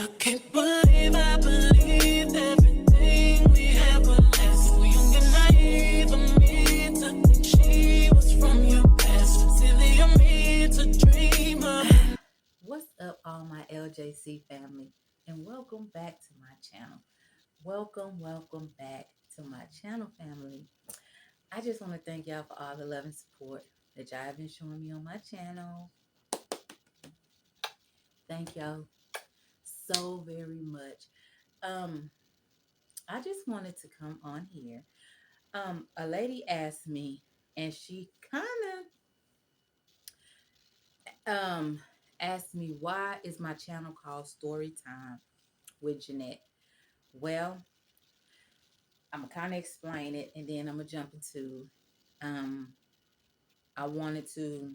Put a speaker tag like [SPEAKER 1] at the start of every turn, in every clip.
[SPEAKER 1] I can't believe I believed everything we had was less. So young and naive of me to think she was from your past. Silly of me to dream of.
[SPEAKER 2] What's up, all my LJC family, and welcome back to my channel. Welcome back to my channel, family. I just want to thank y'all for all the love and support that y'all have been showing me on my channel. Thank y'all so very much. Um, I just wanted to come on here. A lady asked me, and she kind of asked me, why is my channel called Story Time with Jeanette? Well, I'm gonna kind of explain it, and then I'm gonna jump into. Um, I wanted to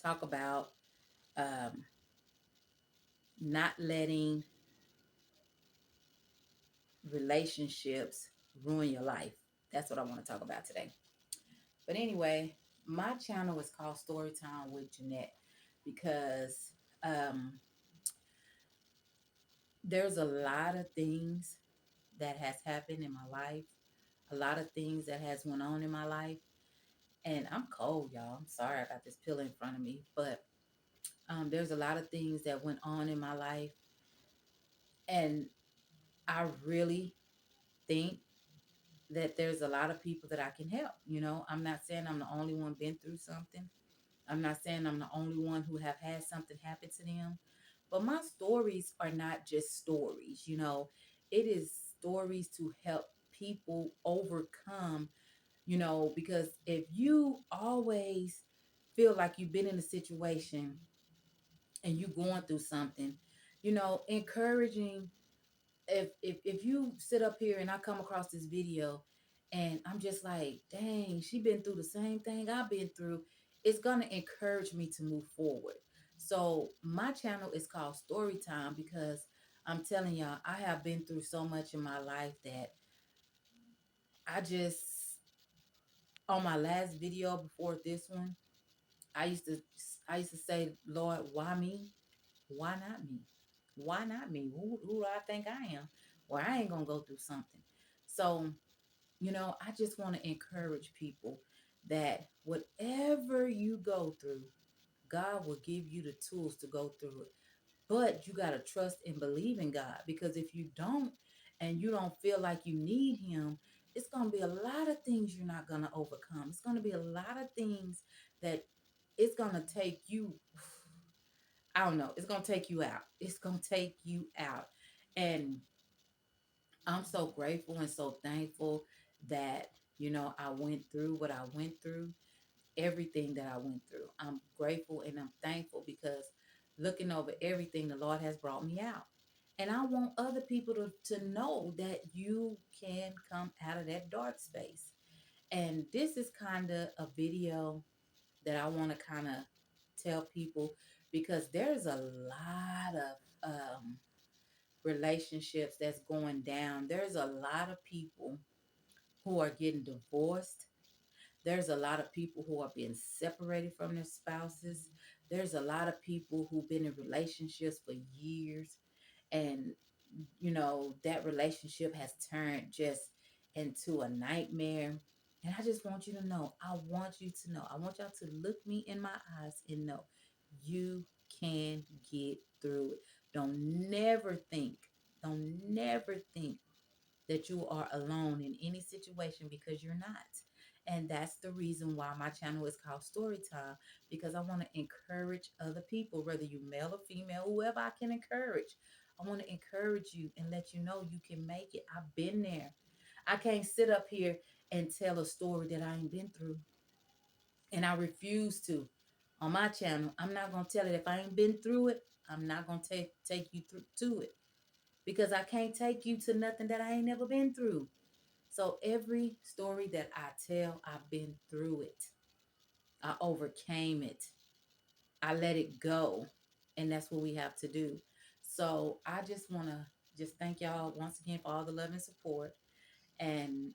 [SPEAKER 2] talk about um, not letting relationships ruin your life. That's what I want to talk about today. But anyway, my channel is called Storytime with Jeanette because um, there's a lot of things that has happened in my life, a lot of things that has went on in my life, and I'm cold, y'all. I'm sorry I got this pill in front of me, but there's a lot of things that went on in my life, and I really think that there's a lot of people that I can help. I'm not saying I'm the only one been through something. I'm not saying I'm the only one who have had something happen to them. But my stories are not just stories. It is stories to help people overcome. Because if you always feel like you've been in a situation and you going through something, encouraging, if you sit up here and I come across this video and I'm just like, dang, she been through the same thing I've been through, it's gonna encourage me to move forward. So my channel is called Storytime because I'm telling y'all, I have been through so much in my life that I just, on my last video before this one, I used to I used to say, Lord, why me? Why not me? Why not me? Who do I think I am? Well, I ain't gonna go through something. So, I just want to encourage people that whatever you go through, God will give you the tools to go through it. But you got to trust and believe in God, because if you don't and you don't feel like you need Him, it's going to be a lot of things you're not going to overcome. It's going to be a lot of things that it's going to take you. I don't know. It's going to take you out. It's going to take you out. And I'm so grateful and so thankful that, I went through what I went through, everything that I went through. I'm grateful and I'm thankful because looking over everything, the Lord has brought me out. And I want other people to know that you can come out of that dark space. And this is kind of a video that I want to kind of tell people, because there's a lot of relationships that's going down. There's a lot of people who are getting divorced. There's a lot of people who are being separated from their spouses. There's a lot of people who've been in relationships for years, and that relationship has turned just into a nightmare. And I just want you to know, I want you to know, I want y'all to look me in my eyes and know you can get through it. Don't never think that you are alone in any situation, because you're not. And that's the reason why my channel is called Storytime, because I want to encourage other people, whether you male or female, whoever I can encourage. I want to encourage you and let you know you can make it. I've been there. I can't sit up here and tell a story that I ain't been through. And I refuse to. On my channel, I'm not going to tell it. If I ain't been through it, I'm not going to take you through to it, because I can't take you to nothing that I ain't never been through. So every story that I tell, I've been through it. I overcame it. I let it go. And that's what we have to do. So I just want to just thank y'all once again for all the love and support. And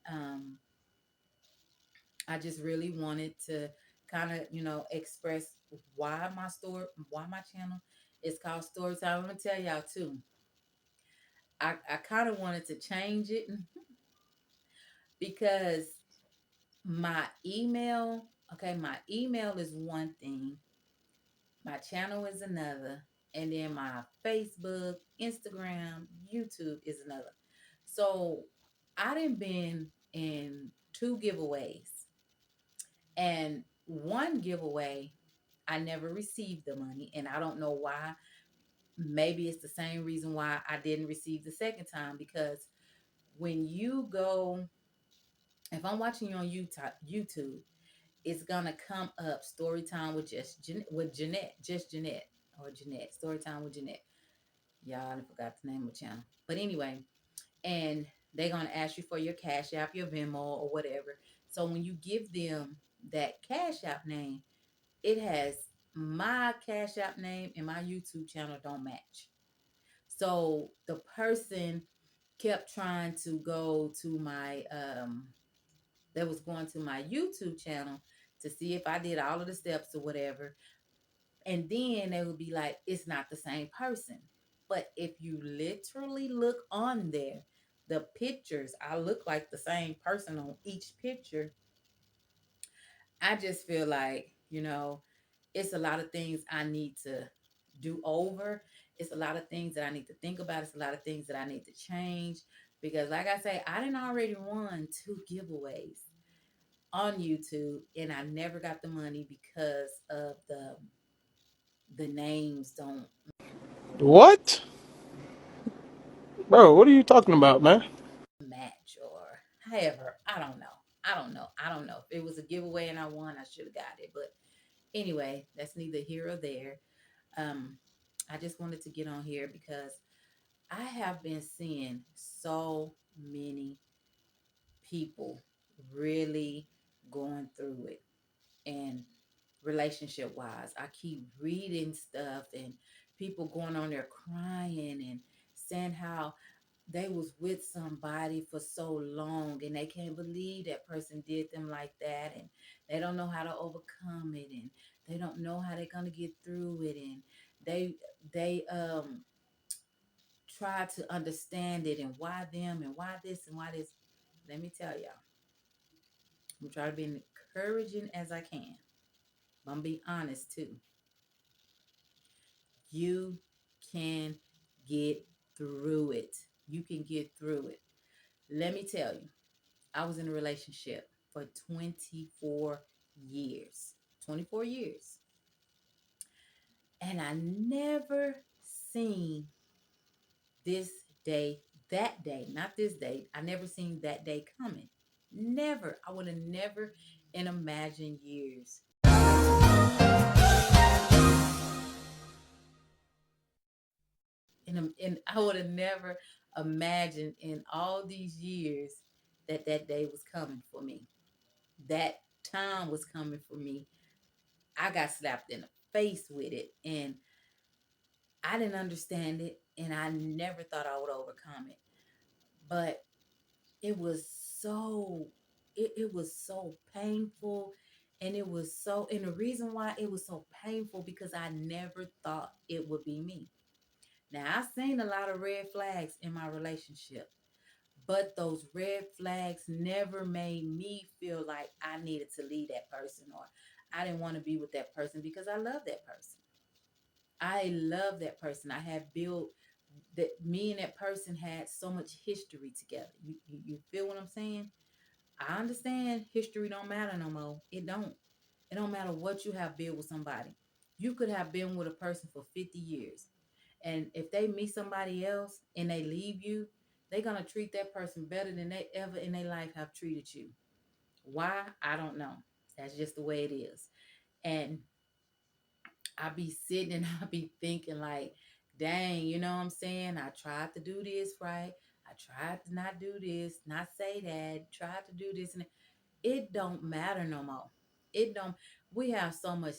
[SPEAKER 2] I just really wanted to kind of, express why my channel It's called story time. I'm gonna tell y'all too. I kind of wanted to change it because my email, okay, my email is one thing, my channel is another, and then my Facebook, Instagram, YouTube is another. So I done been in two giveaways, and one giveaway I never received the money, and I don't know why. Maybe it's the same reason why I didn't receive the second time, because when you go, if I'm watching you on YouTube, it's gonna come up story time with with Jeanette, just Jeanette, or Jeanette, story time with Jeanette. Y'all, I forgot the name of the channel, but anyway, and they're gonna ask you for your Cash App, your Venmo, or whatever. So when you give them that Cash App name, it has my Cash App name and my YouTube channel don't match. So the person kept trying to go to my that was going to my YouTube channel to see if I did all of the steps or whatever. And then they would be like, it's not the same person. But if you literally look on there, the pictures, I look like the same person on each picture. I just feel like, it's a lot of things I need to do over. It's a lot of things that I need to think about. It's a lot of things that I need to change. Because like I say, I didn't already won two giveaways on YouTube, and I never got the money because of the names don't
[SPEAKER 3] What? Bro, what are you talking about, man?
[SPEAKER 2] match, or however. I don't know. I don't know. If it was a giveaway and I won, I should have got it. But anyway, that's neither here or there. Um, I just wanted to get on here because I have been seeing so many people really going through it. And relationship wise, I keep reading stuff and people going on there crying and saying how they was with somebody for so long and they can't believe that person did them like that, and they don't know how to overcome it, and they don't know how they're going to get through it, and they try to understand it, and why them and why this and why this. Let me tell y'all, I'm trying to be encouraging as I can, but I'm be honest too. You can get through it. You can get through it. Let me tell you, I was in a relationship for 24 years. 24 years. And I never seen this day, that day, not this day. I never seen that day coming. Never. I would have never in imagined years. And I would have never imagined in all these years that that day was coming for me. That time was coming for me. I got slapped in the face with it, and I didn't understand it, and I never thought I would overcome it. But it was so it was so painful, and it was so, and the reason why it was so painful because I never thought it would be me. Now I've seen a lot of red flags in my relationship, but those red flags never made me feel like I needed to leave that person, or I didn't want to be with that person, because I love that person. I love that person. I had built that, me and that person had so much history together. You feel what I'm saying? I understand history don't matter no more. It don't. It don't matter what you have built with somebody. You could have been with a person for 50 years. And if they meet somebody else and they leave you, they're going to treat that person better than they ever in their life have treated you. Why? I don't know. That's just the way it is. And I be sitting and I be thinking like, dang, you know what I'm saying? I tried to do this right. I tried to not do this, not say that, tried to do this, and it don't matter no more. It don't. We have so much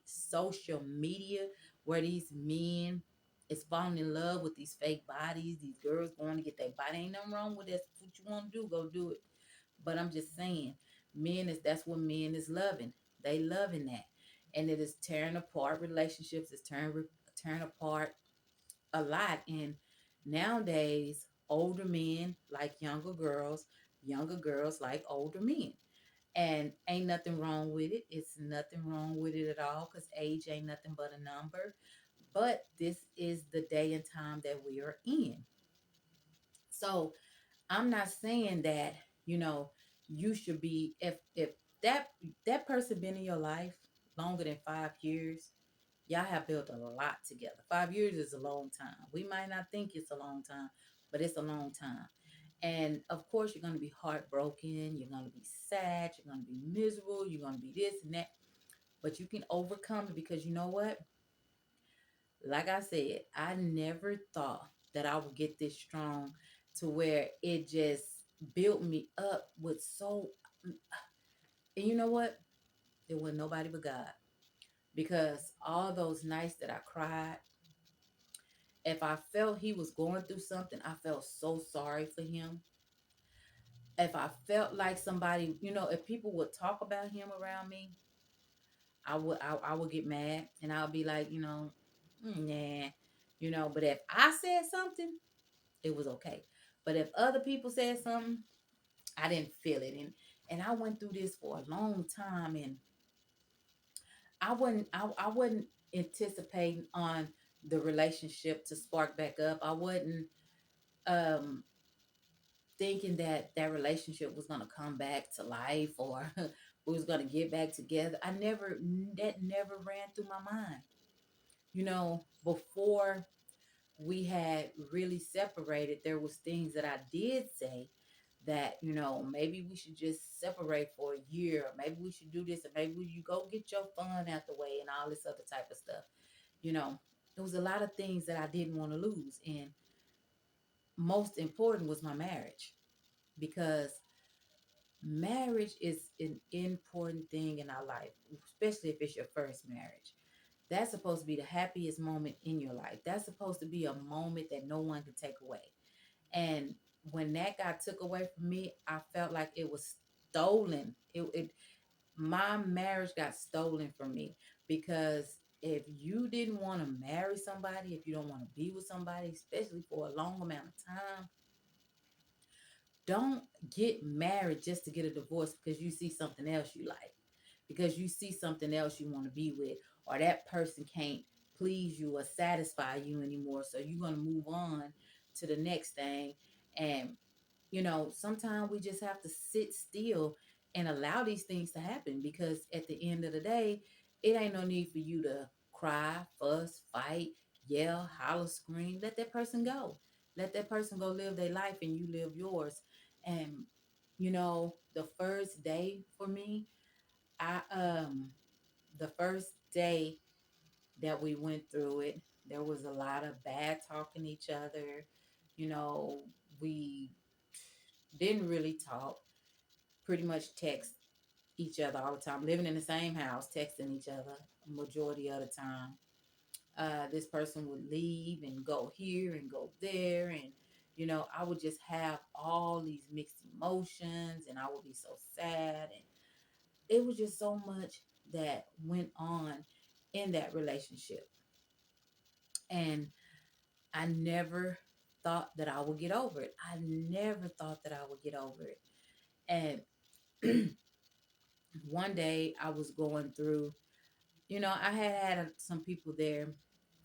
[SPEAKER 2] social media where these men is falling in love with these fake bodies. These girls going to get their body. Ain't nothing wrong with that. What you want to do, go do it. But I'm just saying, men is that's what men is loving. They loving that, and it is tearing apart relationships. It's tearing apart a lot. And nowadays, older men like younger girls like older men. And ain't nothing wrong with it. It's nothing wrong with it at all because age ain't nothing but a number. But this is the day and time that we are in. So I'm not saying that, you know, you should be if that that person been in your life longer than 5 years, y'all have built a lot together. 5 years is a long time. We might not think it's a long time, but it's a long time. And of course, you're going to be heartbroken. You're going to be sad. You're going to be miserable. You're going to be this and that. But you can overcome it because you know what? Like I said, I never thought that I would get this strong to where it just built me up with so. And you know what? It was nobody but God. Because all those nights that I cried, if I felt he was going through something, I felt so sorry for him. If I felt like somebody, if people would talk about him around me, I would get mad and I'll be like, nah, but if I said something, it was okay. But if other people said something, I didn't feel it. And I went through this for a long time and I wasn't anticipating on the relationship to spark back up. I wasn't um thinking that that relationship was going to come back to life or we was going to get back together. That never ran through my mind. Before we had really separated, there was things that I did say that, maybe we should just separate for a year, or maybe we should do this, and maybe you go get your fun out the way and all this other type of stuff. You know, there was a lot of things that I didn't want to lose. And most important was my marriage because marriage is an important thing in our life, especially if it's your first marriage. That's supposed to be the happiest moment in your life. That's supposed to be a moment that no one can take away. And when that got took away from me, I felt like it was stolen. My marriage got stolen from me because if you didn't want to marry somebody, if you don't want to be with somebody, especially for a long amount of time, don't get married just to get a divorce because you see something else you like, because you see something else you want to be with, or that person can't please you or satisfy you anymore. So you're going to move on to the next thing. And, sometimes we just have to sit still and allow these things to happen because at the end of the day, it ain't no need for you to cry, fuss, fight, yell, holler, scream. Let that person go. Let that person go live their life and you live yours. And the first day for me, I the first day that we went through it, there was a lot of bad talking each other. We didn't really talk, pretty much text each other all the time, living in the same house, texting each other majority of the time. This person would leave and go here and go there, and I would just have all these mixed emotions and I would be so sad, and it was just so much that went on in that relationship. And I never thought that I would get over it. I never thought that I would get over it. And one day I was going through, I had some people there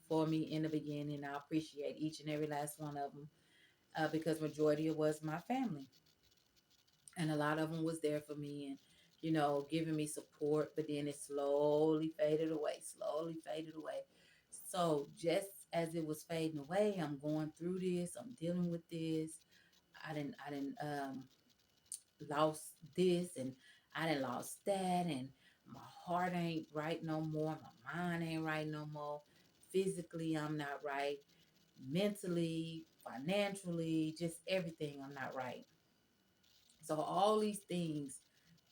[SPEAKER 2] for me in the beginning. I appreciate each and every last one of them because majority of was my family. And a lot of them was there for me and, giving me support, but then it slowly faded away. So just as it was fading away, I'm going through this, I'm dealing with this. I didn't lost this and I didn't lost that, and my heart ain't right no more, my mind ain't right no more. Physically, I'm not right. Mentally, financially, just everything, I'm not right. So all these things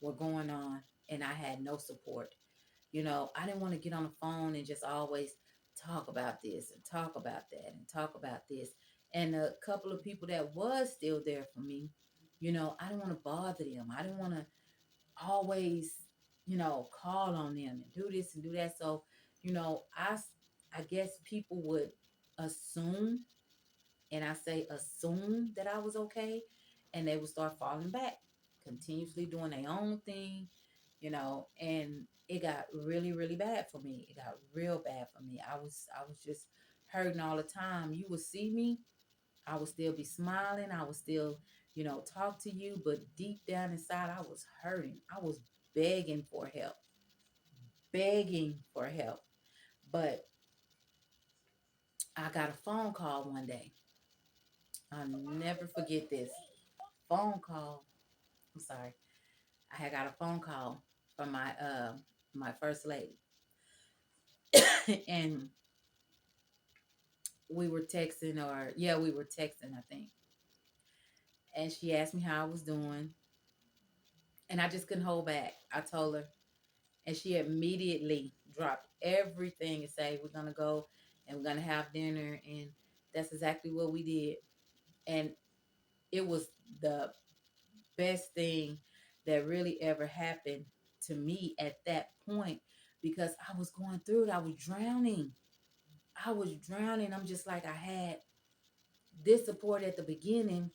[SPEAKER 2] were going on and I had no support. I didn't want to get on the phone and just always talk about this and talk about that and talk about this. And a couple of people that was still there for me, I didn't want to bother them. I didn't want to always, call on them and do this and do that. So, I I guess people would assume, and I say assume, that I was okay, and they would start falling back, continuously doing their own thing, and it got really, really bad for me. It got real bad for me. I was just hurting all the time. You would see me, I would still be smiling, I would still, talk to you, but deep down inside I was hurting. I was begging for help, begging for help. But I got a phone call one day. I'll never forget this phone call. I'm sorry. I had got a phone call from my first lady, and we were texting, or yeah, we were texting, I think. And she asked me how I was doing, and I just couldn't hold back. I told her, and she immediately dropped everything and say, "We're gonna go and we're gonna have dinner," and that's exactly what we did. And it was the best thing that really ever happened to me at that point, because I was going through it. I was drowning. I was drowning. I'm just like, I had this support at the beginning,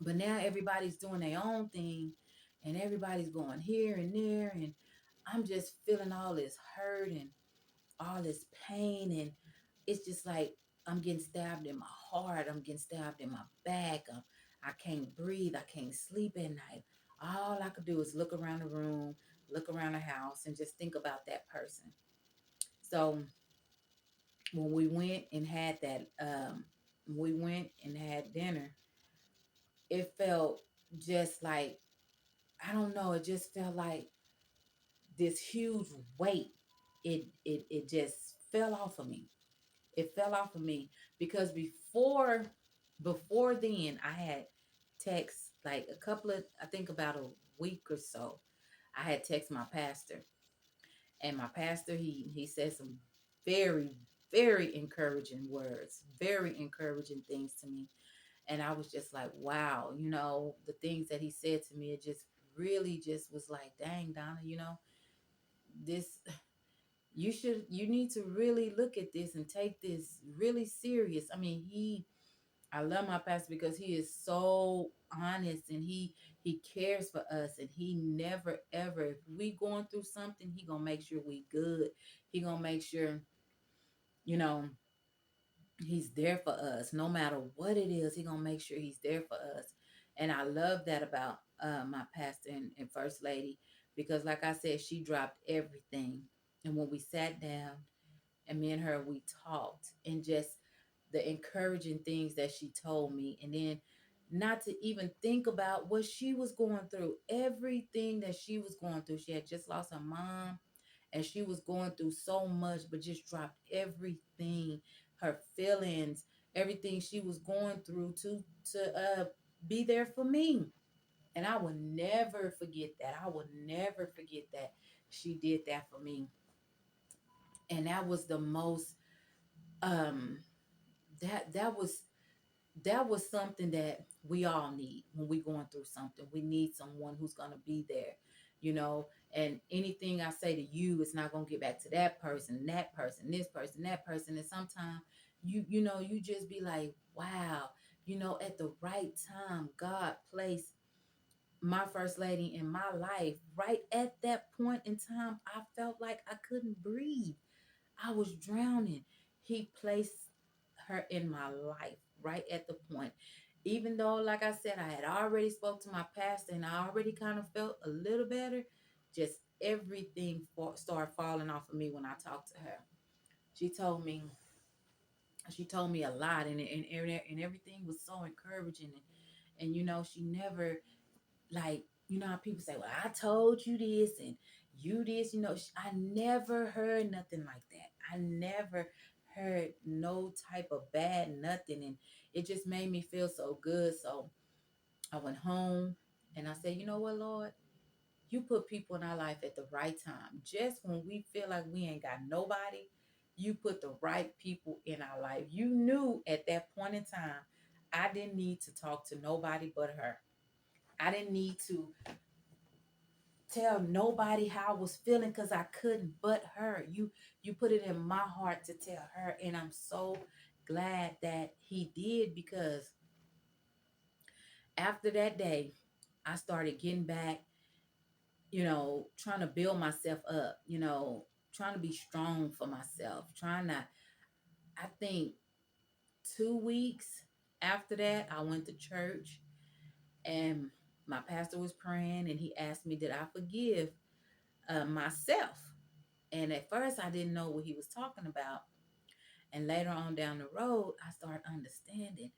[SPEAKER 2] but now everybody's doing their own thing, and everybody's going here and there, and I'm just feeling all this hurt and all this pain, and it's just like I'm getting stabbed in my heart, I'm getting stabbed in my back. I can't breathe, I can't sleep at night. All I could do is look around the room, look around the house, and just think about that person. So when we went and had dinner, it felt just like, I don't know, it just felt like this huge weight. It just fell off of me. It fell off of me, because before then I had text, like a couple of, I think about a week or so, I had text my pastor. And my pastor, he said some very, very encouraging words, very encouraging things to me. And I was just like, wow, the things that he said to me, it just really just was like, dang, Donna, this, you need to really look at this and take this really serious. I mean, I love my pastor because he is so honest, and he cares for us, and he never ever, if we going through something, he gonna make sure we good. He gonna make sure, you know he's there for us no matter what it is. He gonna make sure he's there for us. And I love that about my pastor and first lady, because like I said, she dropped everything. And when we sat down, and me and her, we talked, and just the encouraging things that she told me, and then not to even think about what she was going through, everything that she was going through. She had just lost her mom, and she was going through so much, but just dropped everything, her feelings, everything she was going through, to be there for me. And I will never forget that. I will never forget that she did that for me. And that was the most, um that was something that we all need when we going through something. We need someone who's going to be there, you know and anything I say to you, it's not going to get back to that person, this person, that person. And sometimes you just be like, wow, at the right time, God placed my first lady in my life. Right at that point in time, I felt like I couldn't breathe. I was drowning. He placed her in my life right at the point. Even though, like I said, I had already spoke to my pastor, and I already kind of felt a little better, just everything started falling off of me when I talked to her. She told me, a lot, and everything was so encouraging. And she never, like, how people say, well, I told you this and you this. I never heard nothing like that. I never heard no type of bad nothing. And it just made me feel so good. So I went home, and I said, you know what, Lord, you put people in our life at the right time. Just when we feel like we ain't got nobody, you put the right people in our life. You knew at that point in time, I didn't need to talk to nobody but her. I didn't need to tell nobody how I was feeling because I couldn't but her. You put it in my heart to tell her, and I'm so glad that he did, because after that day, I started getting back, trying to build myself up, trying to be strong for myself, trying to, I think 2 weeks after that, I went to church, and my pastor was praying, and he asked me, did I forgive myself? And at first, I didn't know what he was talking about. And later on down the road, I started understanding,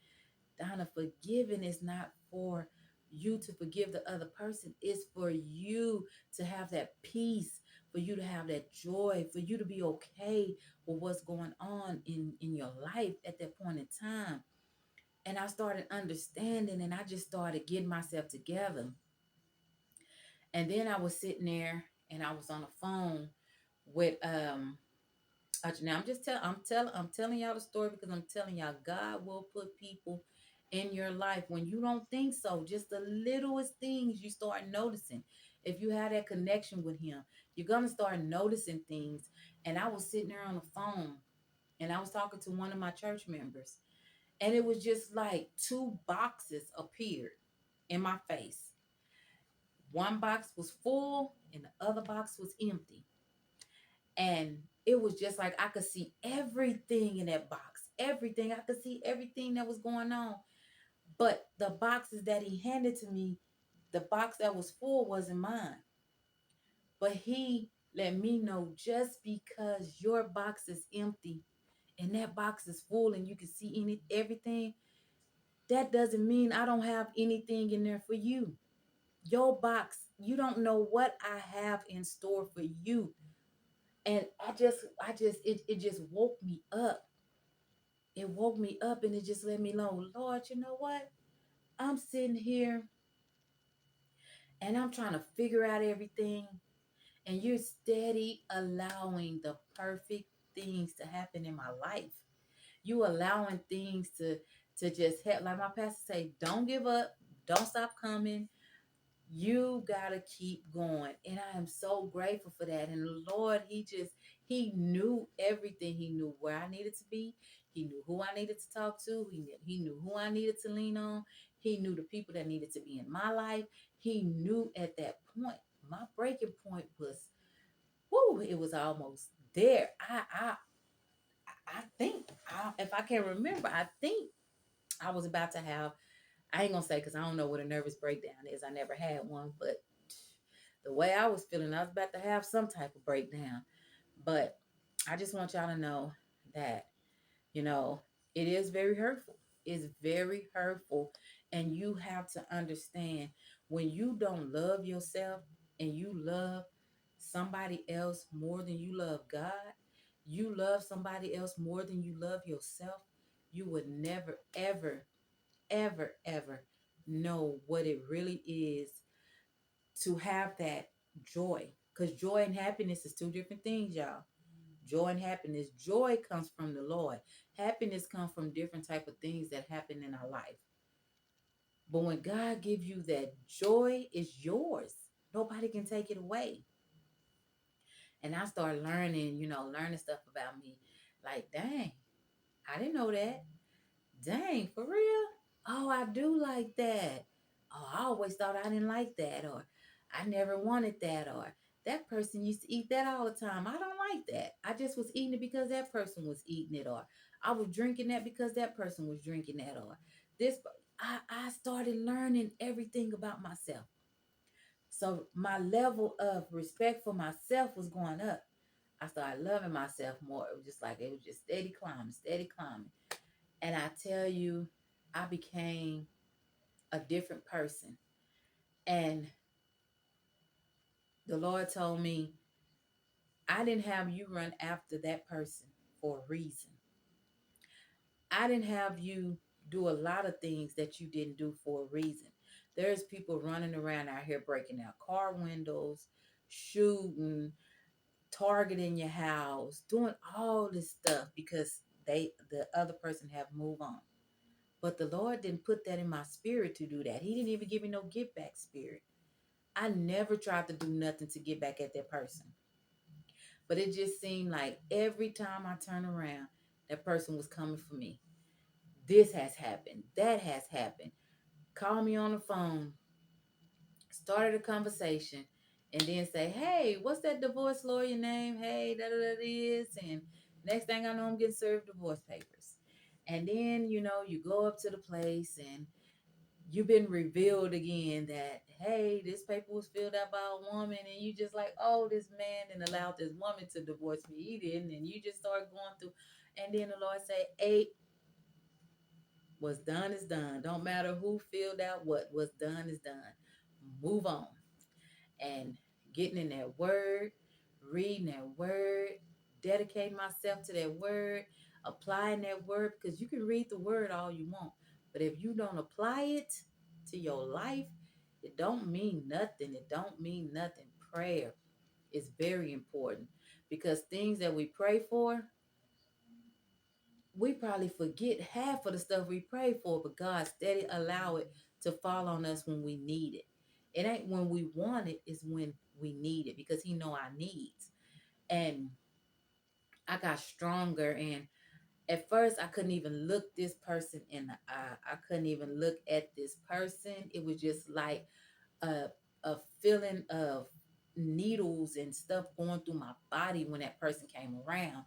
[SPEAKER 2] Donna, forgiving is not for you to forgive the other person. It's for you to have that peace, for you to have that joy, for you to be okay with what's going on in your life at that point in time. And I started understanding, and I just started getting myself together. And then I was sitting there, and I was on the phone with now I'm telling y'all the story, because I'm telling y'all, God will put people in your life when you don't think so. Just the littlest things you start noticing. If you have that connection with him, you're gonna start noticing things. And I was sitting there on the phone, and I was talking to one of my church members, and it was just like two boxes appeared in my face. One box was full and the other box was empty. And it was just like I could see everything in that box. Everything. I could see everything that was going on. But the boxes that he handed to me, the box that was full wasn't mine. But he let me know, just because your box is empty and that box is full and you can see everything, that doesn't mean I don't have anything in there for you. Your box, you don't know what I have in store for you. And it just woke me up. It woke me up, and it just let me know, Lord, you know what? I'm sitting here and I'm trying to figure out everything, and you're steady allowing the perfect things to happen in my life. You allowing things to just help. Like my pastor say, don't give up, don't stop coming. You gotta keep going. And I am so grateful for that. And the Lord, he knew everything. He knew where I needed to be. He knew who I needed to talk to. He knew who I needed to lean on. He knew the people that needed to be in my life. He knew at that point. My breaking point was, whoo, it was almost there. I think, if I can remember, I think I was about to have, I ain't gonna say, because I don't know what a nervous breakdown is. I never had one, but the way I was feeling, I was about to have some type of breakdown. But I just want y'all to know that, you know, it is very hurtful. It's very hurtful. And you have to understand, when you don't love yourself and you love somebody else more than you love God, you love somebody else more than you love yourself, you would never, ever, ever, ever know what it really is to have that joy. Because joy and happiness is two different things, y'all. Joy and happiness. Joy comes from the Lord. Happiness comes from different type of things that happen in our life. But when God gives you that joy, it's yours. Nobody can take it away. And I started learning, learning stuff about me. Like, dang, I didn't know that. Dang, for real? Oh, I do like that. Oh, I always thought I didn't like that, or I never wanted that, or that person used to eat that all the time. I don't like that. I just was eating it because that person was eating it, or I was drinking that because that person was drinking that, or this. I started learning everything about myself. So my level of respect for myself was going up. I started loving myself more. It was just like, it was just steady climbing, steady climbing. And I tell you, I became a different person. And the Lord told me, I didn't have you run after that person for a reason. I didn't have you do a lot of things that you didn't do for a reason. There's people running around out here breaking out car windows, shooting, targeting your house, doing all this stuff because the other person have moved on. But the Lord didn't put that in my spirit to do that. He didn't even give me no give back spirit. I never tried to do nothing to get back at that person. But it just seemed like every time I turn around, that person was coming for me. This has happened. That has happened. Call me on the phone, started a conversation, and then say, "Hey, what's that divorce lawyer name? Hey, da da da this." And next thing I know, I'm getting served divorce papers. And then, you go up to the place and you've been revealed again that, hey, this paper was filled out by a woman, and you just like, oh, this man and allowed this woman to divorce me. He didn't. And you just start going through. And then the Lord say, hey, what's done is done. Don't matter who filled out what. What's done is done. Move on. And getting in that word, reading that word, dedicating myself to that word, applying that word, because you can read the word all you want, but if you don't apply it to your life, it don't mean nothing. It don't mean nothing. Prayer is very important, because things that we pray for, we probably forget half of the stuff we pray for, but God steady allow it to fall on us when we need it. It ain't when we want it, it's when we need it, because he know our needs. And I got stronger, and at first I couldn't even look this person in the eye. I couldn't even look at this person. It was just like a a feeling of needles and stuff going through my body when that person came around.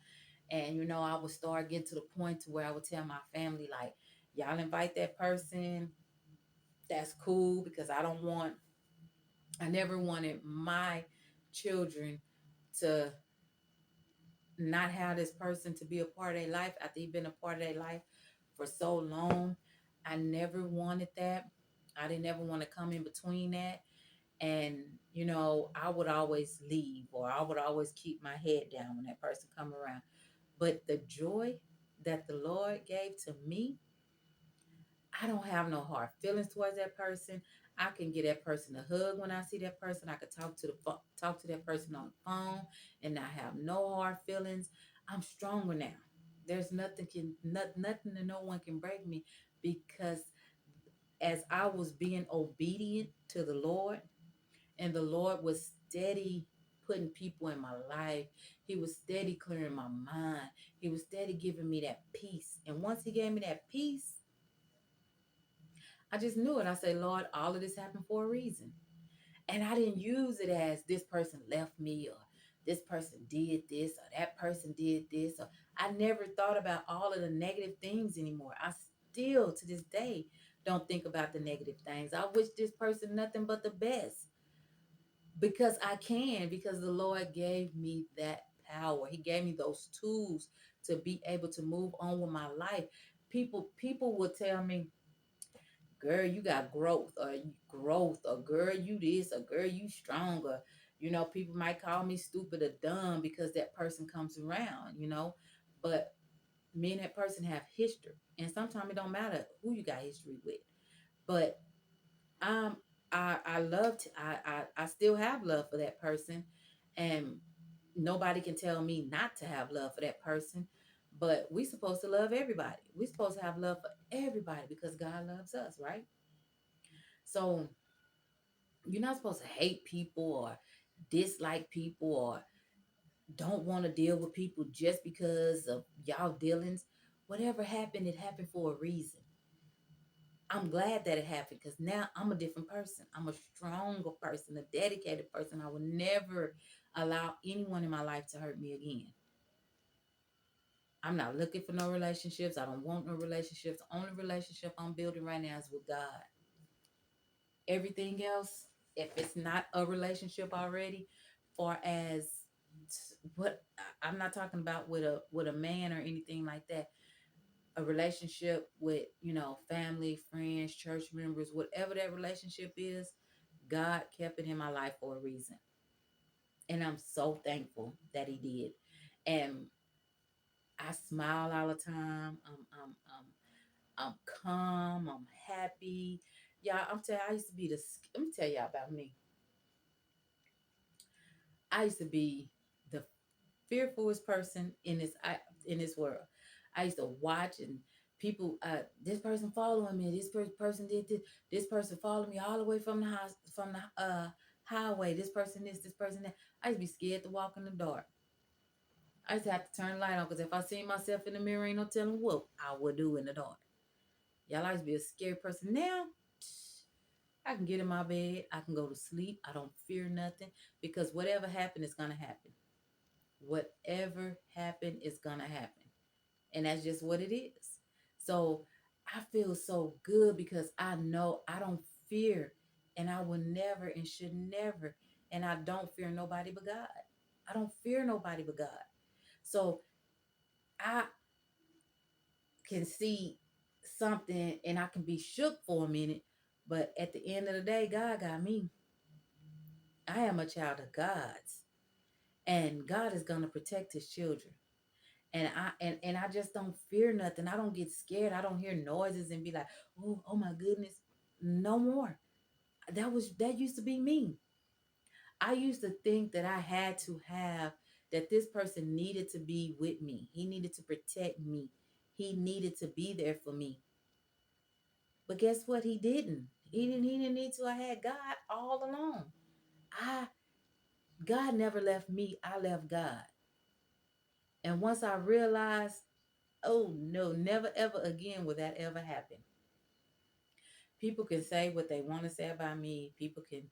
[SPEAKER 2] And I would start getting to the point to where I would tell my family, like, y'all invite that person, that's cool, because I never wanted my children to not have this person to be a part of their life after he's been a part of their life for so long. I never wanted that. I didn't ever want to come in between that. And I would always leave, or I would always keep my head down when that person come around. But the joy that the Lord gave to me, I don't have no hard feelings towards that person. I can give that person a hug when I see that person. I could talk to that person on the phone, and I have no hard feelings. I'm stronger now. There's nothing and no one can break me, because as I was being obedient to the Lord, and the Lord was steady putting people in my life. He was steady clearing my mind. He was steady giving me that peace. And once he gave me that peace, I just knew it. I said, Lord, all of this happened for a reason. And I didn't use it as this person left me, or this person did this, or that person did this. Or I never thought about all of the negative things anymore. I still to this day don't think about the negative things. I wish this person nothing but the best, because I can, because the Lord gave me that power. He gave me those tools to be able to move on with my life. People will tell me, girl, you got growth, or girl, you this, or girl, you stronger. People might call me stupid or dumb because that person comes around. But me and that person have history. And sometimes it don't matter who you got history with. But um I loved I still have love for that person, and nobody can tell me not to have love for that person. But we supposed to love everybody. We supposed to have love for everybody, because God loves us, right? So you're not supposed to hate people, or dislike people, or don't want to deal with people just because of y'all dealings. Whatever happened, it happened for a reason. I'm glad that it happened, because now I'm a different person. I'm a stronger person, a dedicated person. I will never allow anyone in my life to hurt me again. I'm not looking for no relationships. I don't want no relationships. The only relationship I'm building right now is with God. Everything else, if it's not a relationship already, far as what, I'm not talking about with a man or anything like that. A relationship with, family, friends, church members, whatever that relationship is, God kept it in my life for a reason. And I'm so thankful that he did. And I smile all the time. I'm calm. I'm happy. Y'all, I'm telling you, I used to be let me tell y'all about me. I used to be the fearfulest person in this world. I used to watch, and people, this person following me, this person did this person followed me all the way from the house, from the highway. This person that. I used to be scared to walk in the dark. I used to have to turn the light on because if I see myself in the mirror, ain't no telling what I would do in the dark. Y'all, I used to be a scared person. Now, I can get in my bed. I can go to sleep. I don't fear nothing because whatever happened is going to happen. Whatever happened is going to happen. And that's just what it is. So I feel so good because I know I don't fear and I will never and should never. And I don't fear nobody but God. I don't fear nobody but God. So I can see something and I can be shook for a minute. But at the end of the day, God got me. I am a child of God's. And God is gonna protect his children. And I just don't fear nothing. I don't get scared. I don't hear noises and be like, oh my goodness. No more. That used to be me. I used to think that I had to have that this person needed to be with me. He needed to protect me. He needed to be there for me. But guess what? He didn't need to. I had God all along. I God never left me. I left God. And once I realized, oh no, never ever again will that ever happen. People can say what they want to say about me. People can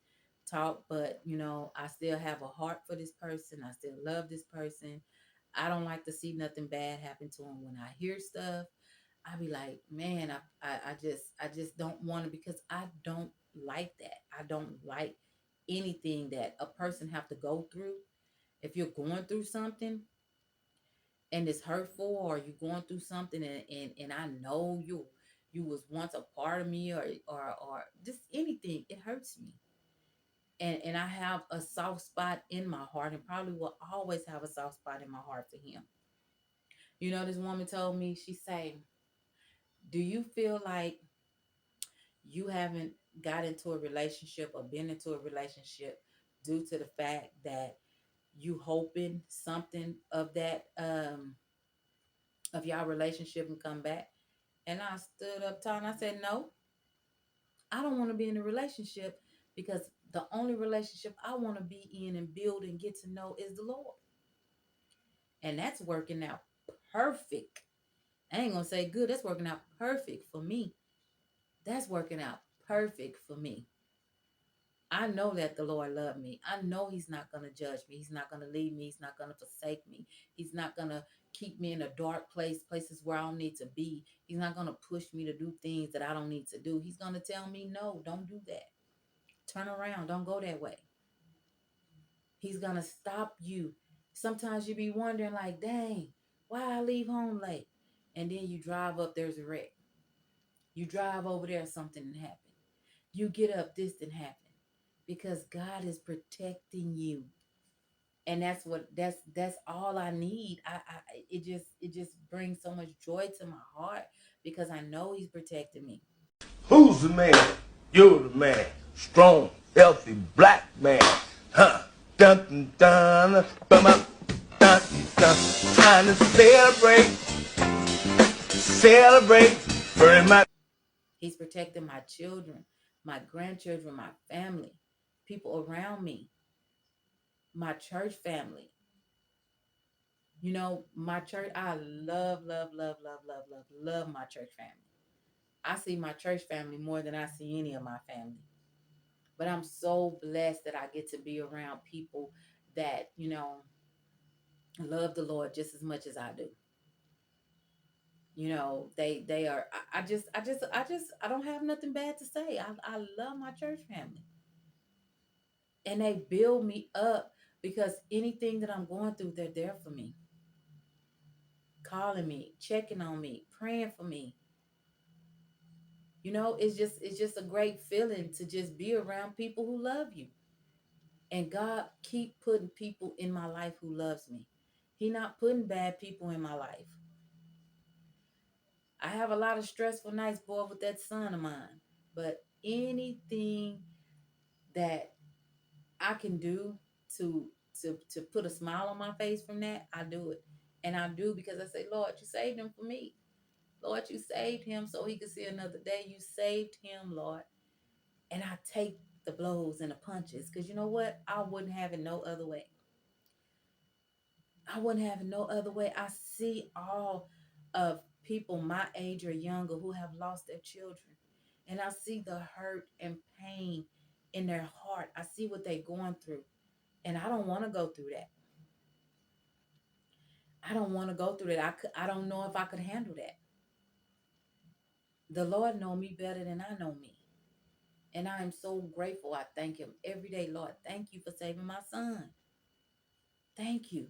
[SPEAKER 2] talk, but I still have a heart for this person. I still love this person. I don't like to see nothing bad happen to them. When I hear stuff, I be like, man, I just don't want to because I don't like that. I don't like anything that a person have to go through. If you're going through something and it's hurtful, or you're going through something and I know you was once a part of me, or just anything, it hurts me. And I have a soft spot in my heart and probably will always have a soft spot in my heart for him. This woman told me, she say, do you feel like you haven't got into a relationship or been into a relationship due to the fact that you hoping something of that of y'all relationship and come back? And I stood up tall and I said, no, I don't want to be in a relationship because the only relationship I want to be in and build and get to know is the Lord. And that's working out perfect. I ain't going to say good. That's working out perfect for me. That's working out perfect for me. I know that the Lord loved me. I know he's not going to judge me. He's not going to leave me. He's not going to forsake me. He's not going to keep me in a dark place, places where I don't need to be. He's not going to push me to do things that I don't need to do. He's going to tell me, no, don't do that. Turn around. Don't go that way. He's going to stop you. Sometimes you be wondering like, dang, why I leave home late? And then you drive up, there's a wreck. You drive over there, something happened. You get up, this didn't happen. Because God is protecting you. And that's all I need. It just brings so much joy to my heart because I know he's protecting me.
[SPEAKER 4] Who's the man? You're the man. Strong, healthy, black man. Huh? Dun dun dun. Bum up. Dun dun. Time to celebrate. Celebrate. Very much.
[SPEAKER 2] He's protecting my children, my grandchildren, my family, people around me, my church family. My church, I love, love, love, love, love, love, love my church family. I see my church family more than I see any of my family. But I'm so blessed that I get to be around people that, love the Lord just as much as I do. They are I don't have nothing bad to say. I love my church family. And they build me up because anything that I'm going through, they're there for me. Calling me, checking on me, praying for me. It's just a great feeling to just be around people who love you. And God keep putting people in my life who loves me. He not putting bad people in my life. I have a lot of stressful nights, boy, with that son of mine. But anything that I can do to to put a smile on my face from that, I do it. And I do because I say, Lord, you saved him for me. Lord, you saved him so he could see another day. You saved him, Lord. And I take the blows and the punches. Because you know what? I wouldn't have it no other way. I wouldn't have it no other way. I see all of people my age or younger who have lost their children. And I see the hurt and pain in their heart. I see what they're going through. And I don't want to go through that. I don't want to go through that. I don't know if I could handle that. The Lord know me better than I know me. And I am so grateful. I thank him every day. Lord, thank you for saving my son. Thank you.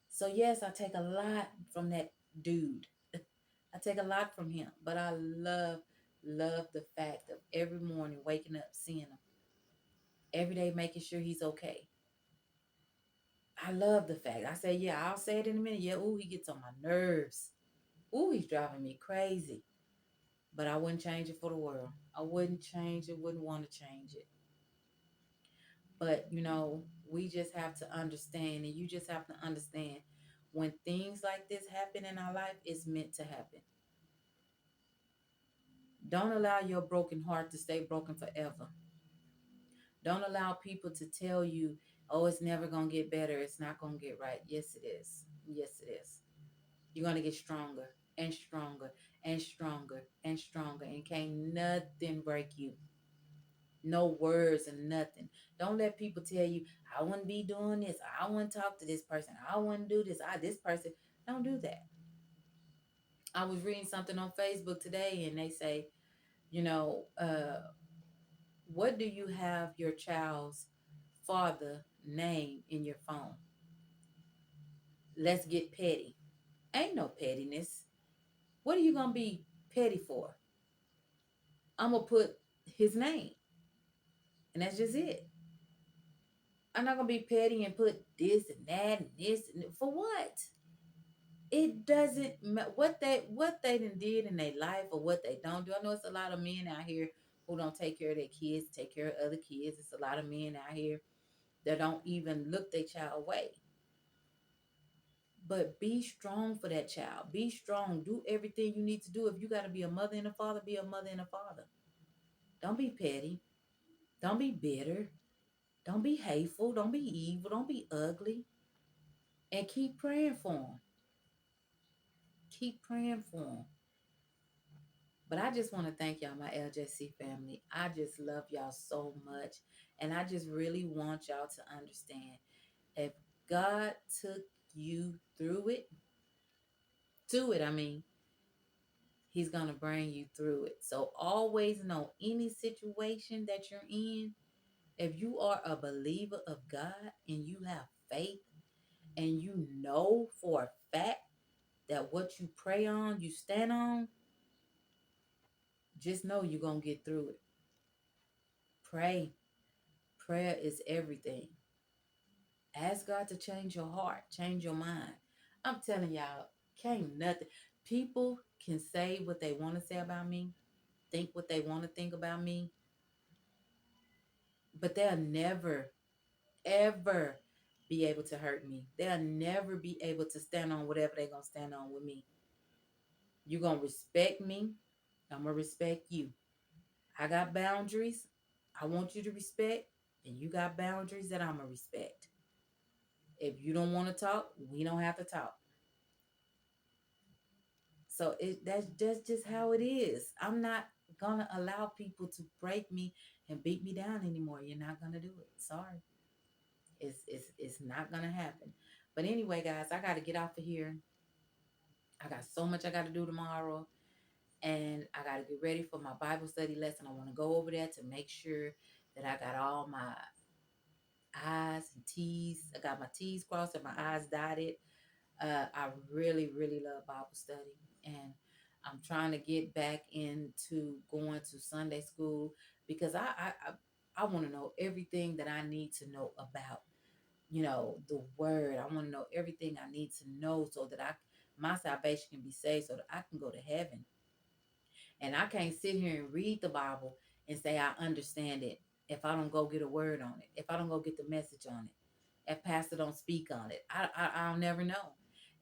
[SPEAKER 2] So yes, I take a lot from that dude. I take a lot from him. But I love the fact of every morning waking up, seeing him. Every day making sure he's okay. I love the fact. I say, yeah, I'll say it in a minute. Yeah, ooh, he gets on my nerves. Ooh, he's driving me crazy. But I wouldn't change it for the world. I wouldn't change it, wouldn't want to change it. But, we just have to understand, and you just have to understand when things like this happen in our life, it's meant to happen. Don't allow your broken heart to stay broken forever. Don't allow people to tell you, oh, it's never going to get better. It's not going to get right. Yes, it is. Yes, it is. You're going to get stronger and stronger and stronger and stronger. And can't nothing break you. No words and nothing. Don't let people tell you, I wouldn't be doing this. I wouldn't talk to this person. I wouldn't do this. This person. Don't do that. I was reading something on Facebook today and they say, you know, what do you have your child's father name in your phone? Let's get petty. Ain't no pettiness. What are you going to be petty for? I'm going to put his name. And that's just it. I'm not going to be petty and put this and that and this. And for what? It doesn't matter what they done did in their life or what they don't do. I know it's a lot of men out here who don't take care of their kids, take care of other kids. It's a lot of men out here that don't even look their child away. But be strong for that child. Be strong. Do everything you need to do. If you got to be a mother and a father, be a mother and a father. Don't be petty. Don't be bitter. Don't be hateful. Don't be evil. Don't be ugly. And keep praying for them. Keep praying for them. But I just want to thank y'all, my LJC family. I just love y'all so much. And I just really want y'all to understand if God took you through it, I mean, he's going to bring you through it. So always know any situation that you're in, if you are a believer of God and you have faith and you know for a fact that what you pray on, you stand on, just know you're going to get through it. Pray. Prayer is everything. Ask God to change your heart, change your mind. I'm telling y'all, can't nothing. People can say what they want to say about me, think what they want to think about me, but they'll never, ever be able to hurt me. They'll never be able to stand on whatever they're going to stand on with me. You're going to respect me. I'm going to respect you. I got boundaries I want you to respect, and you got boundaries that I'm going to respect. If you don't want to talk, we don't have to talk. So that's just how it is. I'm not gonna allow people to break me and beat me down anymore. You're not gonna do it. Sorry. It's not gonna happen. But anyway, guys, I gotta get off of here. I got so much I gotta do tomorrow. And I gotta get ready for my Bible study lesson. I want to go over there to make sure that I got all my I's and T's. I got my T's crossed and my I's dotted. I really, really love Bible study. And I'm trying to get back into going to Sunday school because I want to know everything that I need to know about, the word. I want to know everything I need to know so that my salvation can be saved so that I can go to heaven. And I can't sit here and read the Bible and say I understand it if I don't go get a word on it, if I don't go get the message on it, if pastor don't speak on it. I'll never know.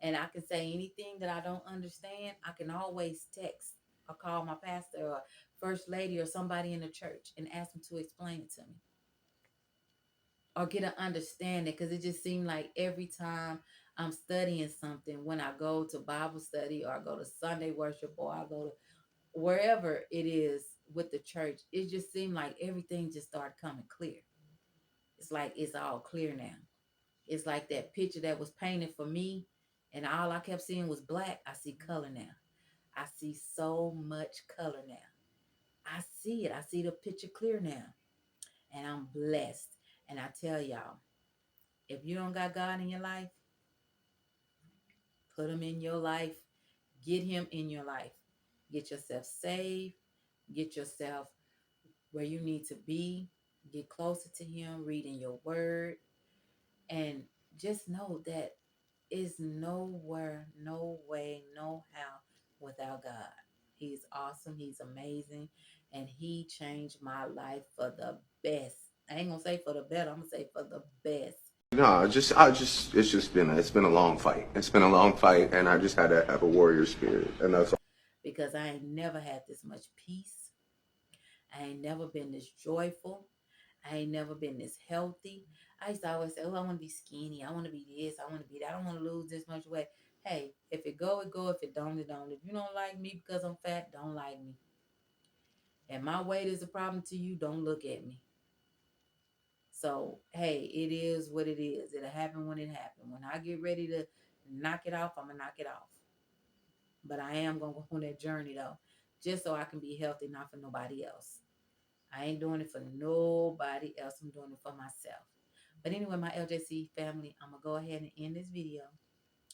[SPEAKER 2] And I can say anything that I don't understand, I can always text or call my pastor or first lady or somebody in the church and ask them to explain it to me or get an understanding, because it just seemed like every time I'm studying something, when I go to Bible study or I go to Sunday worship or I go to wherever it is with the church, it just seemed like everything just started coming clear. It's like it's all clear now. It's like that picture that was painted for me and all I kept seeing was black. I see color now. I see so much color now. I see it. I see the picture clear now. And I'm blessed. And I tell y'all, if you don't got God in your life, put him in your life. Get him in your life. Get yourself saved. Get yourself where you need to be. Get closer to him, reading your word. And just know that is nowhere, no way, no how without God. He's awesome. He's amazing. And he changed my life for the best. I ain't gonna say for the better. I'm gonna say for the best.
[SPEAKER 5] No, it's been a long fight. It's been a long fight, and I just had to have a warrior spirit, and that's all.
[SPEAKER 2] Because I ain't never had this much peace. I ain't never been this joyful. I ain't never been this healthy. I used to always say, oh, I want to be skinny. I want to be this. I want to be that. I don't want to lose this much weight. Hey, if it go, it go. If it don't, it don't. If you don't like me because I'm fat, don't like me. And my weight is a problem to you, don't look at me. So, hey, it is what it is. It'll happen when it happens. When I get ready to knock it off, I'm going to knock it off. But I am going to go on that journey, though, just so I can be healthy, not for nobody else. I ain't doing it for nobody else. I'm doing it for myself. But anyway, my LJC family, I'm going to go ahead and end this video.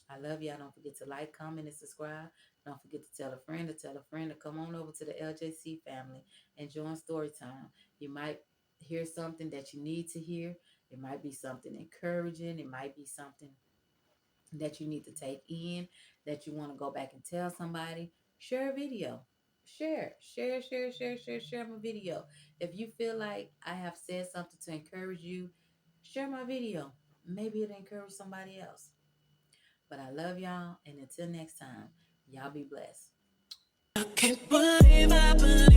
[SPEAKER 2] I love y'all. Don't forget to like, comment, and subscribe. Don't forget to tell a friend to come on over to the LJC family and join story time. You might hear something that you need to hear. It might be something encouraging. It might be something that you need to take in, that you want to go back and tell somebody. Share a video. Share my video. If you feel like I have said something to encourage you, share my video. Maybe it'll encourage somebody else. But I love y'all, and until next time, y'all be blessed.
[SPEAKER 1] Can't believe I believe.